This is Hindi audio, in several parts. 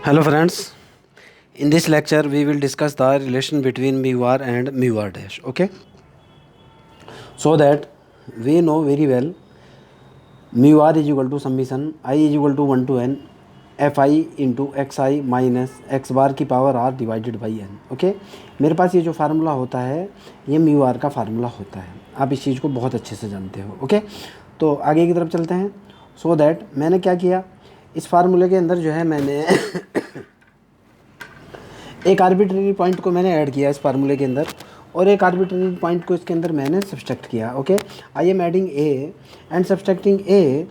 Hello friends, in this lecture we will discuss the relation between mu r and mu r dash. Okay, so that we know very well mu r is equal to summation I is equal to 1 to n fi into xi minus x bar की power r divided by n. Okay, मेरे पास ये जो फार्मूला होता है ये म्यू आर का फार्मूला होता है. आप इस चीज़ को बहुत अच्छे से जानते हो. ओके, तो आगे की तरफ चलते हैं. सो दैट मैंने क्या किया, इस फार्मूले के अंदर जो है मैंने एक आर्बिट्रेरी पॉइंट को मैंने ऐड किया इस फार्मूले के अंदर और एक आर्बिट्रेरी पॉइंट को इसके अंदर मैंने सब्सट्रैक्ट किया. Okay, I am adding A and subtracting A.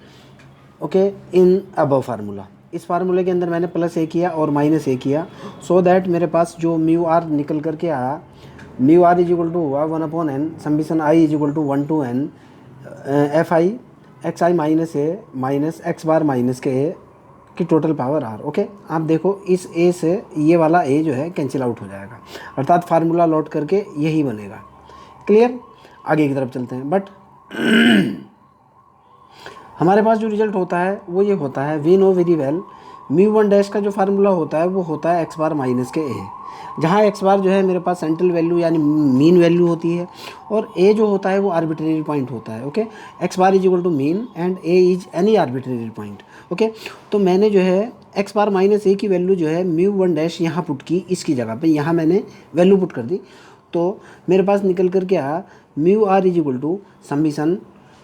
Okay, in above formula. इस फार्मूले के अंदर मैंने प्लस ए किया और माइनस ए किया. सो दैट मेरे पास जो म्यू आर निकल करके आया, mu r is equal to हुआ 1/n summation i is equal to 1 to n f i x i minus a minus x bar minus के ए की टोटल पावर आर. ओके, आप देखो इस ए से ये वाला ए जो है कैंसिल आउट हो जाएगा, अर्थात फार्मूला लौट करके यही बनेगा. क्लियर, आगे की तरफ चलते हैं. बट हमारे पास जो रिजल्ट होता है वो ये होता है, we know very well mu one dash का जो फार्मूला होता है वो होता है एक्स बार माइनस के ए, जहाँ एक्स बार जो है मेरे पास सेंट्रल वैल्यू यानी मीन वैल्यू होती है और ए जो होता है वो आर्बिट्रेरी पॉइंट होता है. Okay, x bar is equal to mean and a is any arbitrary point. Okay, तो मैंने जो है एक्स बार माइनस ए की वैल्यू जो है म्यू वन डैश यहाँ पुट की, इसकी जगह पे यहाँ मैंने वैल्यू पुट कर दी. तो मेरे पास निकल कर के आया mu r is equal to summation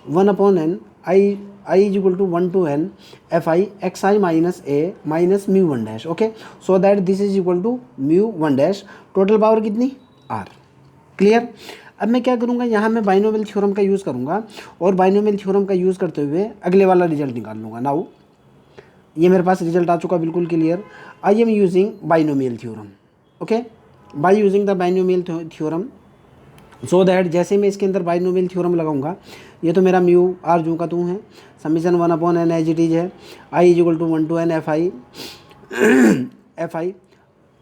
1/n i is equal to 1 to n f i x i minus a minus mu one dash. Okay, so that this is equal to mu one dash. Total power कितनी, आर. क्लियर. अब मैं क्या करूँगा, यहाँ मैं बाइनोमियल थ्योरम का यूज़ करूँगा और बाइनोमियल थ्योरम का यूज़ करते हुए अगले वाला रिजल्ट निकाल लूँगा. नाउ ये मेरे पास रिजल्ट आ चुका बिल्कुल clear. I am using binomial theorem. Okay, by using the binomial theorem. So that जैसे मैं इसके अंदर बाइनोमियल थ्योरम लगाऊंगा, ये तो मेरा म्यू आर जू का तू है, summation 1/n as it is है, i is equal to 1 to n f i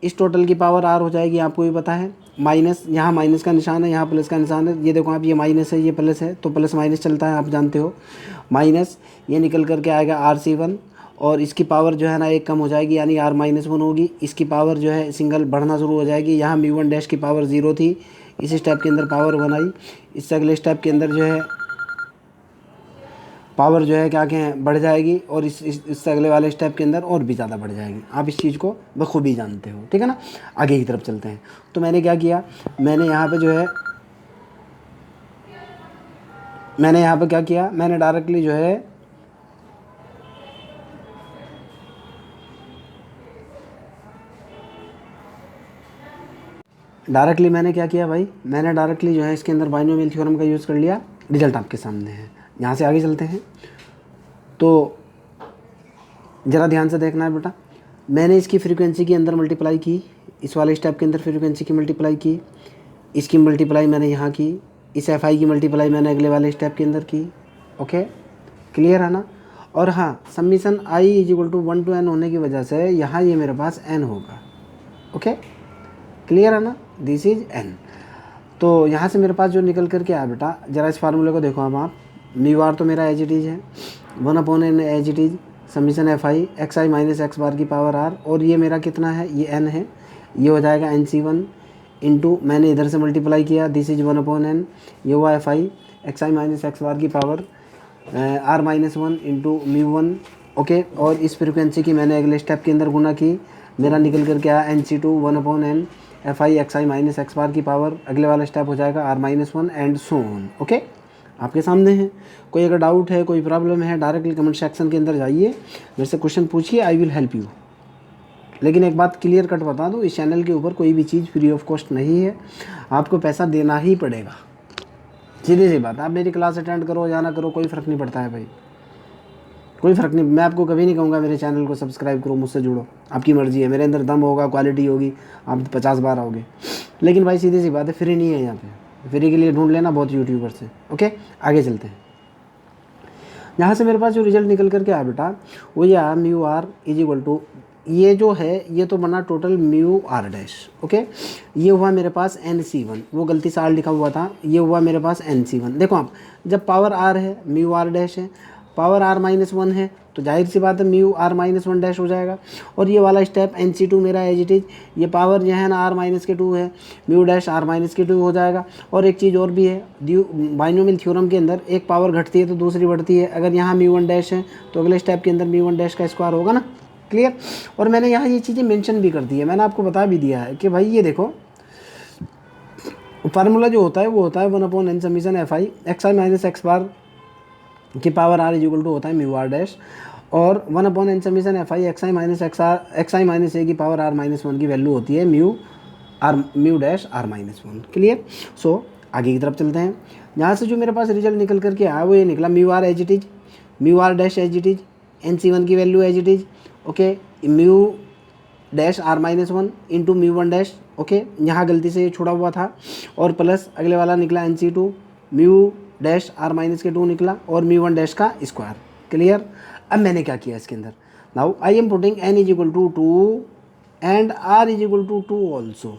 इस टोटल की पावर आर हो जाएगी. आपको भी पता है माइनस, यहाँ माइनस का निशान है, यहाँ प्लस का निशान है. ये देखो आप, ये माइनस है ये प्लस है, तो प्लस माइनस चलता है, आप जानते हो. माइनस ये निकल करके आएगा RC1 और इसकी पावर जो है ना एक कम हो जाएगी यानी R-1 होगी. इसकी पावर जो है सिंगल बढ़ना शुरू हो जाएगी. यहाँ म्यू वन डैश की पावर 0 थी, इस स्टेप के अंदर पावर 1 आई, इससे अगले स्टेप के अंदर जो है पावर जो है क्या कहें बढ़ जाएगी और इससे अगले वाले स्टेप के अंदर और भी ज़्यादा बढ़ जाएगी. आप इस चीज़ को बखूबी जानते हो, ठीक है ना. आगे की तरफ चलते हैं. तो मैंने क्या किया, मैंने यहाँ पे जो है क्या किया, मैंने डायरेक्टली जो है मैंने क्या किया भाई, मैंने डायरेक्टली जो है इसके अंदर बाइनोमियल थ्योरम का यूज़ कर लिया. रिजल्ट आपके सामने है. यहाँ से आगे चलते हैं. तो ज़रा ध्यान से देखना है बेटा, मैंने इसकी फ्रीक्वेंसी के अंदर मल्टीप्लाई की, इस वाले स्टेप के अंदर फ्रीक्वेंसी की मल्टीप्लाई की, इसकी मल्टीप्लाई मैंने यहाँ की, इस एफ आई की मल्टीप्लाई मैंने अगले वाले स्टेप के अंदर की. ओके, क्लियर है ना. और हाँ, summation i is equal to 1 to n होने की वजह से यहाँ ये मेरे पास n होगा. ओके, क्लियर है ना, दिस इज n. तो यहाँ से मेरे पास जो निकल करके आया बेटा, ज़रा इस फार्मूले को देखो. अब आप म्यू आर तो मेरा एज इट इज है, 1/n as it is summation f i x i minus x bar की पावर आर, और ये मेरा कितना है, ये n है, ये हो जाएगा NC1 इंटू मैंने इधर से मल्टीप्लाई किया, दिस इज 1/n, ये हुआ f i x i minus x bar की power R-1 into mu one. Okay, और इस फ्रिक्वेंसी की मैंने अगले स्टेप के अंदर गुना की, मेरा निकल करके आया NC2 1/n f i x i minus x bar की पावर, अगले वाला स्टेप हो जाएगा R-1 and so on. Okay, आपके सामने है. कोई अगर डाउट है, कोई प्रॉब्लम है, डायरेक्टली कमेंट सेक्शन के अंदर जाइए, मेरे से क्वेश्चन पूछिए, आई विल हेल्प यू. लेकिन एक बात क्लियर कट बता दूँ, इस चैनल के ऊपर कोई भी चीज़ फ्री ऑफ कॉस्ट नहीं है, आपको पैसा देना ही पड़ेगा. सीधी सी बात. आप मेरी क्लास अटेंड करो या ना करो, कोई फ़र्क नहीं पड़ता है भाई, कोई फ़र्क नहीं. मैं आपको कभी नहीं कहूँगा मेरे चैनल को सब्सक्राइब करो, मुझसे जुड़ो, आपकी मर्ज़ी है. मेरे अंदर दम होगा, क्वालिटी होगी, आप 50 बार आओगे. लेकिन भाई सीधी सी बात है, फ्री नहीं है यहाँ पे. फ्री के लिए ढूंढ लेना बहुत यूट्यूबर से. ओके, आगे चलते हैं. यहाँ से मेरे पास जो रिजल्ट निकल करके आया बेटा, वो ये आया mu r is equal to, ये जो है ये तो बना total mu r dash. Okay, ये हुआ मेरे पास NC1, वो गलती से आर लिखा हुआ था, ये हुआ मेरे पास NC1. देखो आप, जब पावर आर है, म्यू आर डैश है, पावर r माइनस वन है, तो जाहिर सी बात है mu r minus one dash हो जाएगा। और ये वाला स्टेप NC2 मेरा एज इट इज़, ये पावर जो है ना r माइनस के 2 है, म्यू डैश r माइनस के 2 हो जाएगा। और एक चीज़ और भी है, बाइनोमियल थ्योरम के अंदर एक पावर घटती है तो दूसरी बढ़ती है। अगर यहाँ म्यू वन डैश है तो अगले स्टेप के अंदर म्यू वन डैश का स्क्वायर होगा ना, क्लियर। और मैंने यहाँ ये चीज़ें मेंशन भी कर दी है, मैंने आपको बता भी दिया है कि भाई ये देखो फार्मूला जो होता है वो होता है 1/n summation f i x i minus x bar की power r is equal to होता है म्यू आर डैश, और 1/n summation f i x i minus x i minus a की पावर r माइनस वन की वैल्यू होती है mu dash r minus one, clear. So आगे की तरफ चलते हैं। यहाँ से जो मेरे पास रिजल्ट निकल करके आया वो ये निकला, mu r as it is, mu r dash as it is, NC1 की value as it is, okay, mu dash r minus one into mu one dash, okay, यहाँ गलती से ये छुड़ा हुआ था, और प्लस अगले वाला निकला NC2 mu dash r minus के 2 निकला और म्यू वन डैश का स्क्वायर, क्लियर। अब मैंने क्या किया इसके अंदर, now I am putting n is equal to 2 and r is equal to 2 also,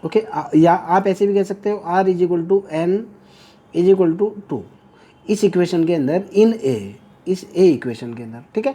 okay, या आप ऐसे भी कह सकते हो r is equal to n is equal to 2 इस इक्वेशन के अंदर, इन ए, इस ए इक्वेशन के अंदर, ठीक है।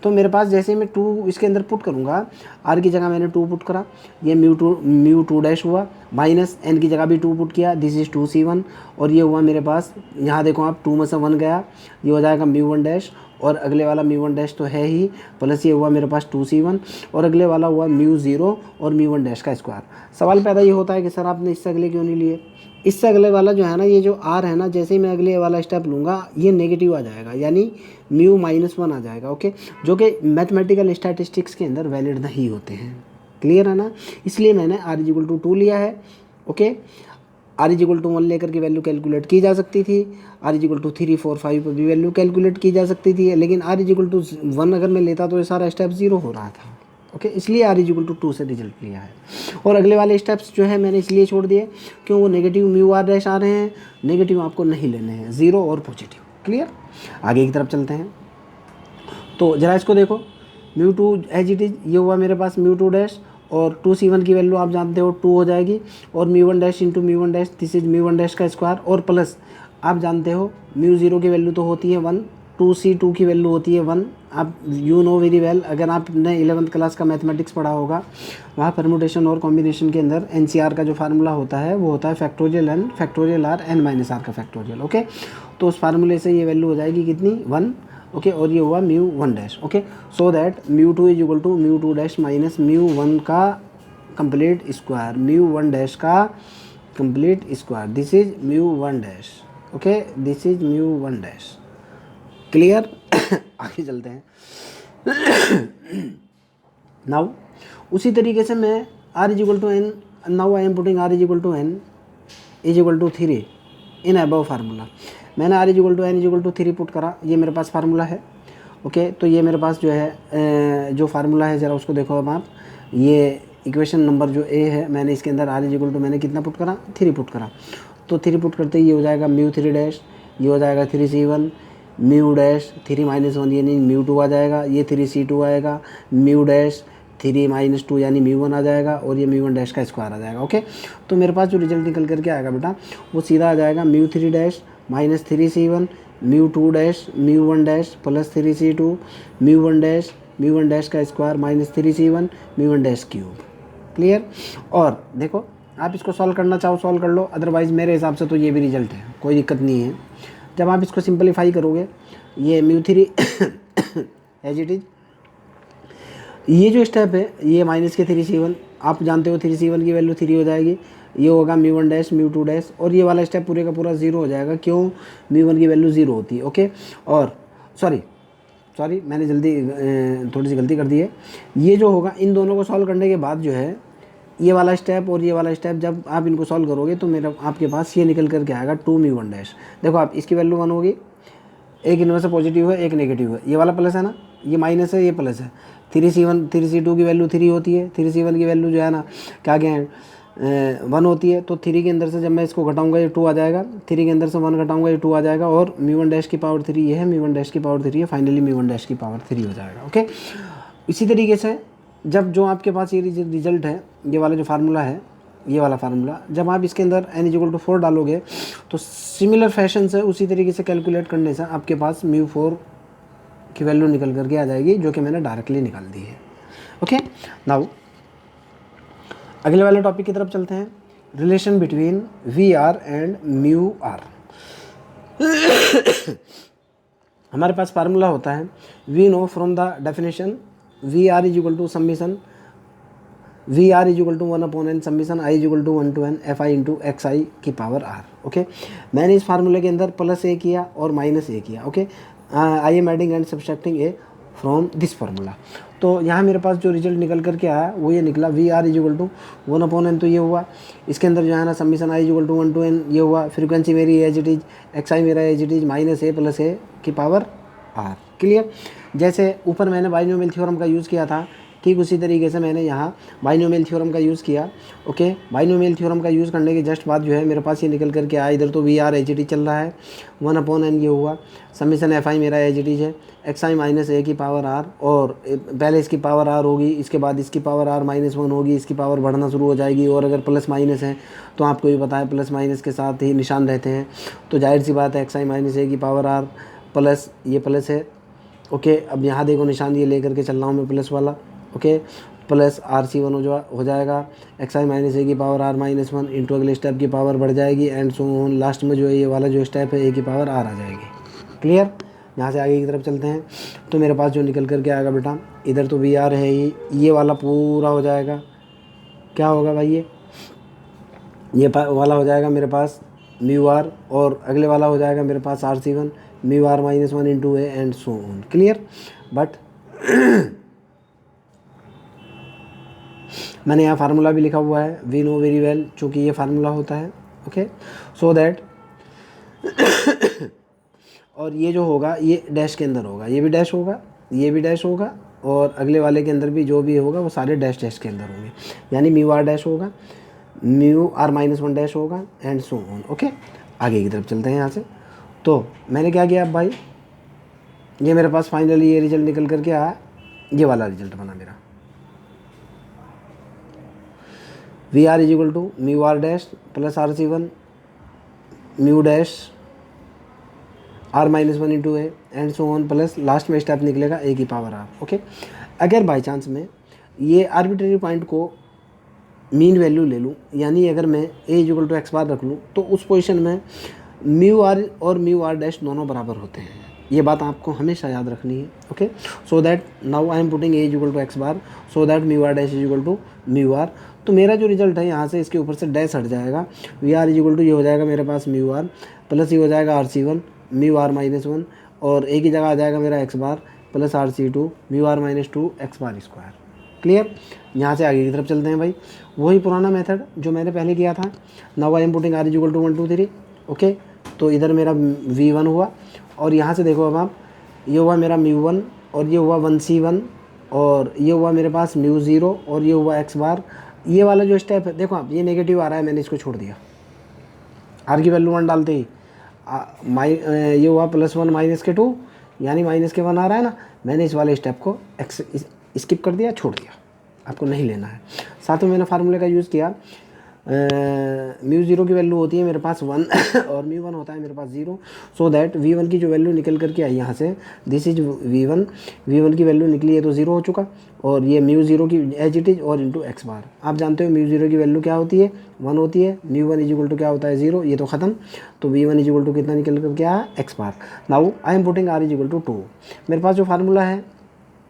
तो मेरे पास जैसे मैं 2 इसके अंदर पुट करूँगा, r की जगह मैंने 2 पुट करा, ये म्यू टू डैश हुआ, माइनस n की जगह भी 2 पुट किया, दिस इज़ 2c1, और ये हुआ मेरे पास, यहाँ देखो आप 2 में से 1 गया, ये हो जाएगा म्यू वन डैश, और अगले वाला म्यू वन डैश तो है ही, प्लस ये हुआ मेरे पास 2c1, और अगले वाला हुआ म्यू ज़ीरो और म्यू वन डैश का स्क्वायर। सवाल पैदा ये होता है कि सर आपने इससे अगले क्यों नहीं लिए, इससे अगले वाला जो है ना, ये जो r है ना, जैसे ही मैं अगले वाला स्टेप लूँगा ये नेगेटिव आ जाएगा, यानी म्यू माइनस वन आ जाएगा, ओके, जो कि मैथमेटिकल स्टैटिस्टिक्स के अंदर वैलिड नहीं होते हैं, क्लियर है ना। इसलिए मैंने r इज इक्वल टू 2 लिया है, okay. r is equal to 1 लेकर के वैल्यू कैलकुलेट की जा सकती थी, r इज इक्वल टू 3, 4, 5 पर भी वैल्यू कैलकुलेट की जा सकती थी, लेकिन r इज इक्वल टू 1 अगर मैं लेता तो ये सारा स्टेप 0 हो रहा था, ओके, इसलिए r इज इक्वल टू 2 से रिजल्ट लिया है। और अगले वाले स्टेप्स जो है मैंने इसलिए छोड़ दिए क्यों, वो नेगेटिव म्यू आर डैश आ रहे हैं, नेगेटिव आपको नहीं लेने हैं, 0 और पॉजिटिव, क्लियर। आगे की तरफ चलते हैं, तो जरा इसको देखो, mu two as it is, ये हुआ मेरे पास म्यू टू डैश, और 2c1 की वैल्यू आप जानते हो 2 हो जाएगी, और mu one dash into mu one dash, this is mu one dash का स्क्वायर, और प्लस आप जानते हो म्यू ज़ीरो की वैल्यू तो होती है 1, 2c2 की वैल्यू होती है 1, आप यू नो वेरी वेल, अगर आपने 11th क्लास का मैथमेटिक्स पढ़ा होगा, वहाँ परमुटेशन और कॉम्बिनेशन के अंदर NCR का जो फार्मूला होता है वो होता है factorial n factorial r n minus r का फैक्टोरियल, ओके। तो उस फार्मूले से ये वैल्यू हो जाएगी कितनी, 1, ओके, और ये हुआ mu one dash, okay. So that mu two is equal to mu two dash minus mu one का complete square, mu one dash का complete square, this is mu one dash, okay, this is mu one dash, clear. आगे चलते हैं। नाउ उसी तरीके से मैं r is equal to n, now I am putting r is equal to n is equal to 3 in above formula. मैंने r is equal to n is equal to 3 put करा, ये मेरे पास फार्मूला है, ओके। तो ये मेरे पास जो है जो फार्मूला है ज़रा उसको देखो अब आप, ये इक्वेशन नंबर जो a है, मैंने इसके अंदर r इज इक्वल टू मैंने कितना पुट करा, 3 पुट करा। तो 3 पुट करते ही ये हो जाएगा म्यू 3 डैश, ये हो जाएगा 3c1 म्यू डैश 3 माइनस 1 यानी म्यू 2 आ जाएगा, ये 3c2 आएगा, म्यू डैश 3 माइनस 2 यानी म्यू 1 आ जाएगा, और ये म्यू 1 डैश का स्क्वायर आ जाएगा, ओके। तो मेरे पास जो रिजल्ट निकल करके आएगा बेटा वो सीधा आ जाएगा mu 3 dash minus 3c1 mu 2 dash mu 1 dash plus 3c2 mu 1 dash का square minus 3c1 mu 1 dash cube, clear. और देखो आप इसको सॉल्व करना चाहो सॉल्व कर लो, अदरवाइज़ मेरे हिसाब से तो ये भी रिजल्ट है, कोई दिक्कत नहीं है। जब आप इसको सिंपलीफाई करोगे, ये म्यू 3 एज इट इज, ये जो स्टेप है ये माइनस के 3c1, आप जानते हो 3c1 की वैल्यू 3 हो जाएगी, ये होगा म्यू 1 डैश म्यू 2 डैश, और ये वाला स्टेप पूरे का पूरा 0 हो जाएगा, क्यों, म्यू 1 की वैल्यू 0 होती है, ओके। और सॉरी मैंने जल्दी थोड़ी सी गलती कर दी है, ये जो होगा इन दोनों को सॉल्व करने के बाद जो है ये वाला स्टेप और ये वाला स्टेप जब आप इनको सॉल्व करोगे तो मेरा आपके पास ये निकल करके आएगा 2 म्यू 1 डैश। देखो आप इसकी वैल्यू 1 होगी, एक इनमें से पॉजिटिव है एक नेगेटिव है, ये वाला प्लस है ना, ये माइनस है ये प्लस है, 3c2 की वैल्यू 3 होती है, 3c1 की वैल्यू जो है ना क्या कहें 1 होती है, तो 3 के अंदर से जब मैं इसको घटाऊंगा ये 2 आ जाएगा, 3 के अंदर से 1 घटाऊंगा ये 2 आ जाएगा, और म्यू 1 डैश की पावर 3 ये है, म्यू 1 डैश की पावर 3 है, फाइनली म्यू 1 डैश की पावर 3 हो जाएगा, ओके। इसी तरीके से जब जो आपके पास ये रिजल्ट है, ये वाला जो फार्मूला है, ये वाला फार्मूला जब आप इसके अंदर n इक्वल टू 4 डालोगे तो सिमिलर फैशन से उसी तरीके से कैलकुलेट करने से आपके पास म्यू 4 की वैल्यू निकल करके आ जाएगी, जो कि मैंने डायरेक्टली निकाल दी है। ओके, नाउ अगले वाले टॉपिक की तरफ चलते हैं, relation between v r and mu r. हमारे पास फार्मूला होता है, we know from the definition v r is equal to summation v r is equal to 1/n summation i is equal to 1 to n f i into x i की पावर आर। ओके, मैंने इस फार्मूले के अंदर प्लस ए किया और माइनस ए किया। Okay, I am adding and subtracting A from this formula. तो यहाँ मेरे पास जो रिजल्ट निकल करके आया वो ये निकला, v r is equal to 1/n, तो ये हुआ। इसके अंदर जो है ना summation i is equal to 1 to n ये हुआ। फ्रीक्वेंसी मेरी as it is, x i मेरा as it is minus a plus a की पावर आर। क्लियर? जैसे ऊपर मैंने बाइनोमियल थ्योरम का यूज़ किया था, ठीक उसी तरीके से मैंने यहाँ बाइनोमियल थ्योरम का यूज़ किया। ओके, बाइनोमियल थ्योरम का यूज़ करने के जस्ट बाद जो है मेरे पास ये निकल करके आया, इधर तो वी आर एच डी चल रहा है, 1/n ये हुआ, समीशन एफ आई मेरा एच डी है, एक्स आई माइनस ए की पावर आर, और पहले इसकी पावर आर होगी, इसके बाद इसकी पावर आर -1 होगी, इसकी पावर बढ़ना शुरू हो जाएगी। और अगर प्लस माइनस है तो आपको भी पता है प्लस माइनस के साथ ही निशान रहते हैं, तो जाहिर सी बात है एक्स आई माइनस ए की पावर आर प्लस, ये प्लस है। ओके, अब यहाँ देखो निशान ये लेकर के चल रहा हूँ मैं प्लस वाला। Okay, plus r c one हो जाएगा, एक्स आई माइनस ए की पावर आर -1 इंटू अगले स्टेप की पावर बढ़ जाएगी एंड सो ऑन, लास्ट में जो है ये वाला जो स्टेप है ए की पावर आर आ जाएगी। क्लियर? यहाँ से आगे की तरफ चलते हैं, तो मेरे पास जो निकल करके आएगा बेटा, इधर तो वी आर है ही, ये वाला पूरा हो जाएगा, क्या होगा भाई, ये वाला हो जाएगा मेरे पास म्यू आर, और अगले वाला हो जाएगा मेरे पास r c one mu r -1 into a and so on. Clear? But मैंने यहाँ फार्मूला भी लिखा हुआ है, वी नो वेरी वेल, चूँकि ये फार्मूला होता है। ओके, सो दैट और ये जो होगा ये डैश के अंदर होगा, ये भी डैश होगा, ये भी डैश होगा, और अगले वाले के अंदर भी जो भी होगा वो सारे डैश डैश के अंदर होंगे, यानी म्यू आर डैश होगा, म्यू आर -1 डैश होगा एंड सो ऑन। ओके, आगे की तरफ चलते हैं यहाँ से। तो मैंने क्या किया अब भाई, ये मेरे पास फाइनली ये रिजल्ट निकल करके आया, ये वाला रिजल्ट बना मेरा, v r is equal to mu r dash plus r c one mu dash r -1 into a and so on, plus last में स्टेप निकलेगा ए की पावर आर। ओके, अगर बाई चांस में ये आर्बिट्रेरी पॉइंट को मीन वैल्यू ले लूँ, यानी अगर मैं a is equal to x bar रख लूँ, तो उस पोजीशन में म्यू आर और म्यू आर डैश दोनों बराबर होते हैं, ये बात आपको हमेशा याद रखनी है। Okay, so that now I am putting a is equal to x bar, so that mu r dash is equal to mu r. तो मेरा जो रिजल्ट है यहाँ से इसके ऊपर से डैश हट जाएगा, v r is equal to ये हो जाएगा मेरे पास म्यू आर प्लस ये हो जाएगा r c one mu r -1, और ए की जगह आ जाएगा मेरा x bar plus r c two mu r -2 x bar square. Clear? यहाँ से आगे की तरफ चलते हैं भाई, वही पुराना मेथड जो मैंने पहले किया था। Now I am putting r is equal to 1 2 3। Okay, तो इधर मेरा v1 हुआ, और यहाँ से देखो अब आप, ये हुआ मेरा μ1 और ये हुआ 1c1, और ये हुआ मेरे पास μ0 और ये हुआ x बार। ये वाला जो स्टेप है देखो आप, ये नेगेटिव आ रहा है, मैंने इसको छोड़ दिया, आर की वैल्यू 1 डालते ही ये हुआ +1 -2, यानी -1 आ रहा है ना, मैंने इस वाले स्टेप को स्किप कर दिया, छोड़ दिया, आपको नहीं लेना है। साथ में मैंने फार्मूले का यूज़ किया, μ0 की वैल्यू होती है मेरे पास 1 और μ1 होता है मेरे पास 0, सो दैट v1 की जो वैल्यू निकल करके आई यहाँ से, दिस इज v1 की वैल्यू निकली है तो 0 हो चुका, और ये μ0 की एज इट इज और इंटू एक्स बार। आप जानते हो μ0 की वैल्यू क्या होती है, 1 होती है, μ1 इज इक्वल टू क्या होता है 0, ये तो ख़त्म, तो v1 इज इक्वल टू कितना निकल कर क्या है x bar. Now I am putting r is equal to 2। मेरे पास जो फार्मूला है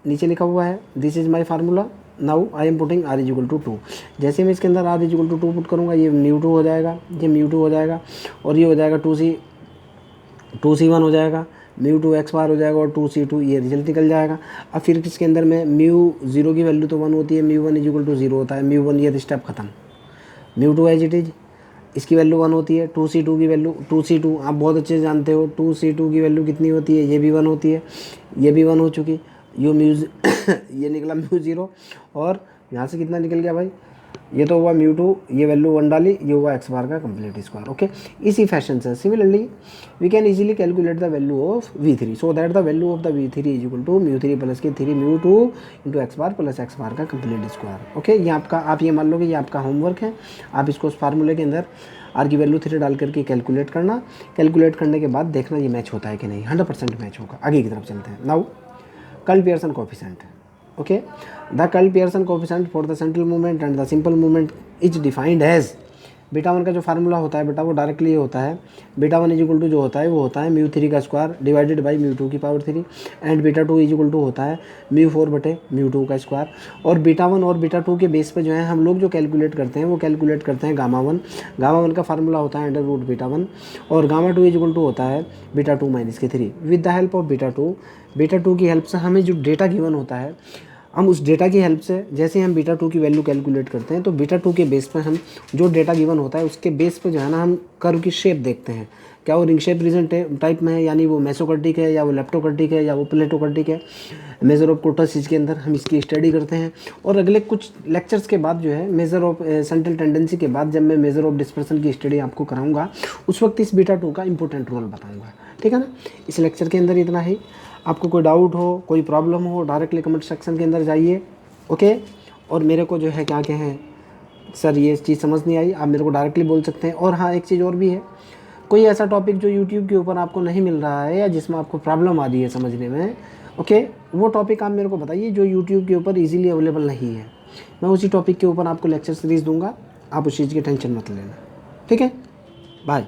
नीचे लिखा हुआ है, this is my formula, now I am putting r is equal to 2। जैसे मैं इसके अंदर r is equal to 2 put करूँगा, ये μ2 हो जाएगा, ये μ2 हो जाएगा, और ये हो जाएगा 2c1 हो जाएगा, μ2 एक्स बार हो जाएगा, और 2c2 ये रिजल्ट निकल जाएगा। अब फिर इसके अंदर में μ0 की वैल्यू तो 1 होती है, μ1 इज इक्वल टू 0 होता है, μ1 ये स्टेप खत्म, μ2 एज इट इज, इसकी वैल्यू 1 होती है, 2c2 की वैल्यू 2c2 आप बहुत अच्छे से जानते हो, 2c2 की वैल्यू कितनी होती है, ये भी 1 होती है, ये भी 1 हो चुकी, ये निकला μ0, और यहाँ से कितना निकल गया भाई, ये तो हुआ μ2, ये वैल्यू 1 डाली, ये हुआ एक्स बार का कंप्लीट स्क्वायर। ओके, इसी फैशन से similarly we can easily calculate the value of v3, so that the value of the v3 is equal to μ3 plus के 3 μ2 into x bar plus x bar का कंप्लीट स्क्वायर। ओके, ये आपका, आप ये मान लो कि ये आपका होमवर्क है, आप इसको उस फार्मूले के अंदर आर की वैल्यू 3 डाल करके कैलकुलेट करना, कैलकुलेट करने के बाद देखना ये मैच होता है कि नहीं, 100% मैच होगा। आगे की तरफ चलते हैं। Now Karl Pearson coefficient. Okay, the Karl Pearson coefficient for the central movement and the simple movement is defined as, beta one का जो फार्मूला होता है बेटा वो डायरेक्टली ये होता है, beta one is equal to जो होता है वो होता है म्यू थ्री का square divided by mu two की power three, and beta two is equal to होता है म्यू फोर बटे म्यू टू का स्क्वायर। और बीटा वन और बीटा टू के बेस पे जो है हम लोग जो कैलकुलेट करते हैं वो कैलकुलेट करते हैं गामा वन। गामा वन का फार्मूला होता है अंडर रूट बीटा वन, और gamma two is equal to होता है बीटा टू माइनस के three. With the help of beta two की हेल्प से हमें जो डेटा गिवन होता है, हम उस डेटा की हेल्प से जैसे हम बीटा टू की वैल्यू कैलकुलेट करते हैं तो बीटा टू के बेस पर हम जो डेटा गिवन होता है उसके बेस पर जो है ना हम कर्व की शेप देखते हैं, क्या वो रिंग शेप रीजन टाइप में है, यानी वो मेसोकर्टिक है या वो लेप्टोकर्टिक है या वो प्लेटोकर्टिक है। मेजर ऑफ कोटस इसके अंदर हम इसकी स्टडी करते हैं, और अगले कुछ लेक्चर्स के बाद जो है मेजर ऑफ सेंट्रल टेंडेंसी के बाद जब मैं मेजर ऑफ डिस्पर्सन की स्टडी आपको कराऊंगा उस वक्त इस बीटा टू का इंपॉर्टेंट रोल बताऊंगा। ठीक है ना, इस लेक्चर के अंदर इतना ही। आपको कोई डाउट हो, कोई प्रॉब्लम हो, डायरेक्टली कमेंट सेक्शन के अंदर जाइए। ओके, और मेरे को जो है क्या कहें सर ये चीज़ समझ नहीं आई, आप मेरे को डायरेक्टली बोल सकते हैं। और हाँ, एक चीज़ और भी है, कोई ऐसा टॉपिक जो यूट्यूब के ऊपर आपको नहीं मिल रहा है या जिसमें आपको प्रॉब्लम आ रही है समझने में, ओके, वो टॉपिक आप मेरे को बताइए जो यूट्यूब के ऊपर ईजिली अवेलेबल नहीं है। मैं उसी टॉपिक के ऊपर आपको लेक्चर सीरीज़ दूंगा, आप उस चीज़ की टेंशन मत लेना। ठीक है, बाय।